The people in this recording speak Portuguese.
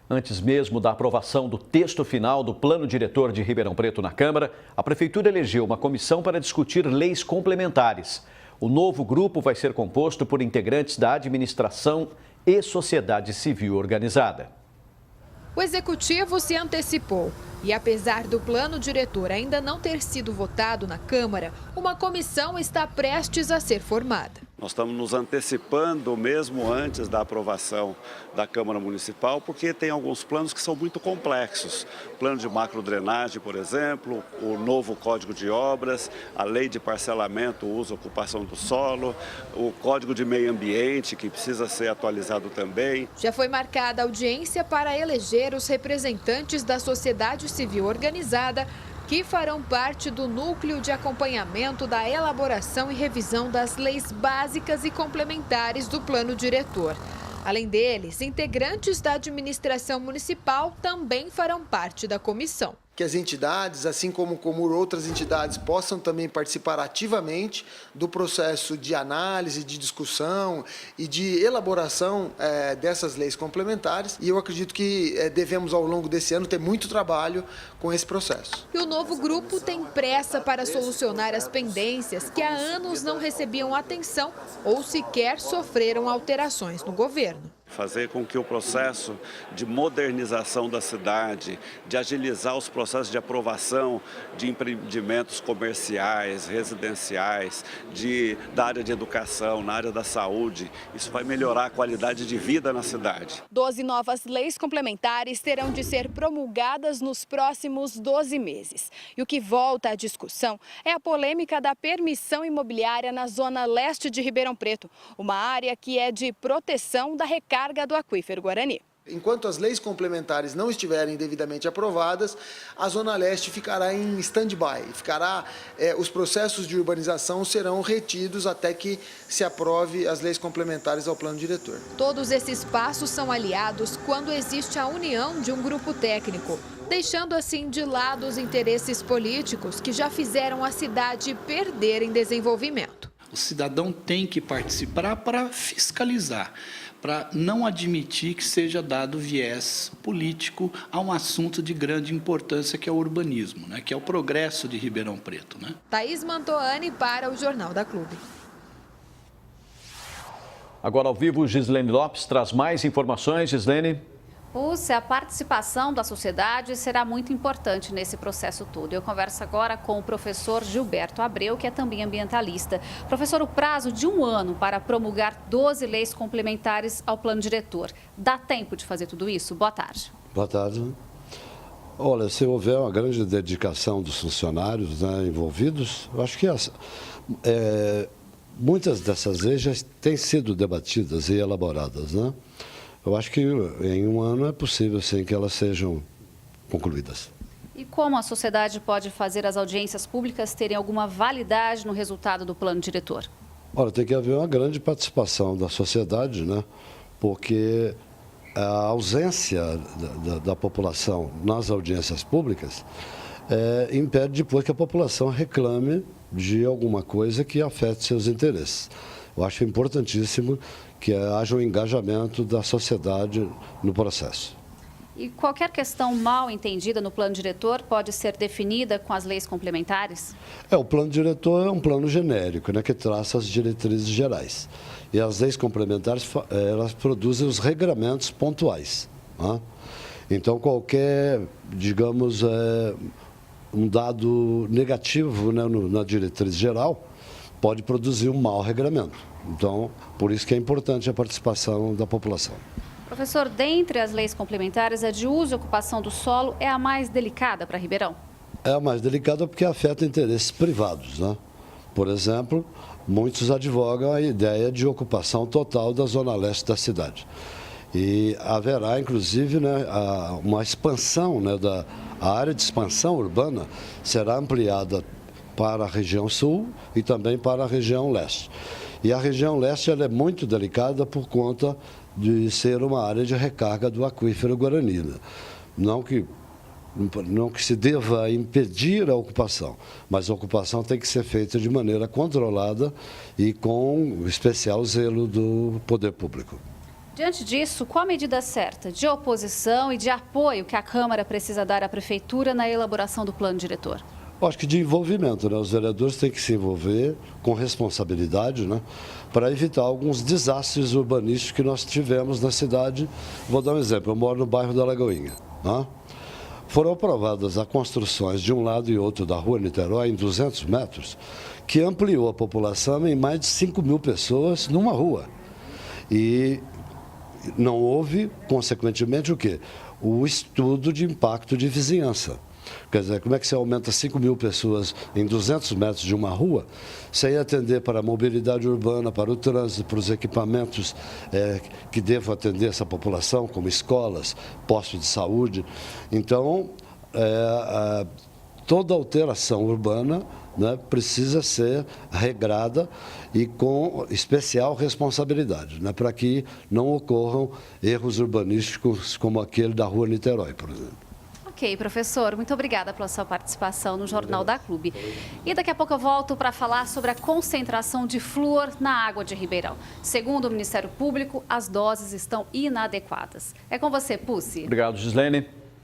Antes mesmo da aprovação do texto final do Plano Diretor de Ribeirão Preto na Câmara, a Prefeitura elegeu uma comissão para discutir leis complementares. O novo grupo vai ser composto por integrantes da administração e sociedade civil organizada. O Executivo se antecipou e, apesar do plano diretor ainda não ter sido votado na Câmara, uma comissão está prestes a ser formada. Nós estamos nos antecipando mesmo antes da aprovação da Câmara Municipal, porque tem alguns planos que são muito complexos. Plano de macrodrenagem, por exemplo, o novo Código de Obras, a Lei de Parcelamento, Uso e Ocupação do Solo, o Código de Meio Ambiente, que precisa ser atualizado também. Já foi marcada audiência para eleger os representantes da sociedade civil organizada que farão parte do núcleo de acompanhamento da elaboração e revisão das leis básicas e complementares do plano diretor. Além deles, integrantes da administração municipal também farão parte da comissão. Que as entidades, assim como outras entidades, possam também participar ativamente do processo de análise, de discussão e de elaboração dessas leis complementares. E eu acredito que devemos, ao longo desse ano, ter muito trabalho com esse processo. E o novo grupo tem pressa para solucionar as pendências que há anos não recebiam atenção ou sequer sofreram alterações no governo. Fazer com que o processo de modernização da cidade, de agilizar os processos de aprovação de empreendimentos comerciais, residenciais, da área de educação, na área da saúde, isso vai melhorar a qualidade de vida na cidade. 12 novas leis complementares terão de ser promulgadas nos próximos 12 meses. E o que volta à discussão é a polêmica da permissão imobiliária na zona leste de Ribeirão Preto, uma área que é de proteção da recarga do aquífero Guarani. Enquanto as leis complementares não estiverem devidamente aprovadas, a Zona Leste ficará em stand-by. Os processos de urbanização serão retidos até que se aprove as leis complementares ao plano diretor. Todos esses passos são aliados quando existe a união de um grupo técnico, deixando assim de lado os interesses políticos que já fizeram a cidade perder em desenvolvimento. O cidadão tem que participar para fiscalizar, para não admitir que seja dado viés político a um assunto de grande importância que é o urbanismo, que é o progresso de Ribeirão Preto. Thaís Mantoani para o Jornal da Clube. Agora ao vivo, Gislene Lopes traz mais informações. Gislene. A participação da sociedade será muito importante nesse processo todo. Eu converso agora com o professor Gilberto Abreu, que é também ambientalista. Professor, o prazo de 1 ano para promulgar 12 leis complementares ao plano diretor. Dá tempo de fazer tudo isso? Boa tarde. Boa tarde. Olha, se houver uma grande dedicação dos funcionários envolvidos, eu acho que muitas dessas leis já têm sido debatidas e elaboradas, Eu acho que em 1 ano é possível, sim, que elas sejam concluídas. E como a sociedade pode fazer as audiências públicas terem alguma validade no resultado do plano diretor? Olha, tem que haver uma grande participação da sociedade, porque a ausência da população nas audiências públicas impede depois que a população reclame de alguma coisa que afete seus interesses. Eu acho importantíssimo que haja um engajamento da sociedade no processo. E qualquer questão mal entendida no plano diretor pode ser definida com as leis complementares? O plano diretor é um plano genérico, que traça as diretrizes gerais. E as leis complementares, elas produzem os regramentos pontuais. Então, qualquer, digamos, um dado negativo na diretriz geral pode produzir um mau regramento. Então, por isso que é importante a participação da população. Professor, dentre as leis complementares, a de uso e ocupação do solo é a mais delicada para Ribeirão? É a mais delicada porque afeta interesses privados, Por exemplo, muitos advogam a ideia de ocupação total da zona leste da cidade. E haverá, inclusive, uma expansão, a área de expansão urbana será ampliada para a região sul e também para a região leste. E a região leste ela é muito delicada por conta de ser uma área de recarga do aquífero Guarani. Não que se deva impedir a ocupação, mas a ocupação tem que ser feita de maneira controlada e com especial zelo do poder público. Diante disso, qual a medida certa de oposição e de apoio que a Câmara precisa dar à Prefeitura na elaboração do plano diretor? Eu acho que de envolvimento, né? Os vereadores têm que se envolver com responsabilidade, né? Para evitar alguns desastres urbanísticos que nós tivemos na cidade. Vou dar um exemplo, eu moro no bairro da Lagoinha, né? Foram aprovadas as construções de um lado e outro da rua Niterói em 200 metros, que ampliou a população em mais de 5 mil pessoas numa rua. E não houve, consequentemente, o quê? O estudo de impacto de vizinhança. Quer dizer, como é que você aumenta 5 mil pessoas em 200 metros de uma rua, sem atender para a mobilidade urbana, para o trânsito, para os equipamentos que devam atender essa população, como escolas, postos de saúde. Então, toda alteração urbana, né, precisa ser regrada e com especial responsabilidade, né, para que não ocorram erros urbanísticos como aquele da rua Niterói, por exemplo. Ok, professor, muito obrigada pela sua participação no Jornal da Clube. E daqui a pouco eu volto para falar sobre a concentração de flúor na água de Ribeirão. Segundo o Ministério Público, as doses estão inadequadas. É com você, Pucci. Obrigado, Gislene.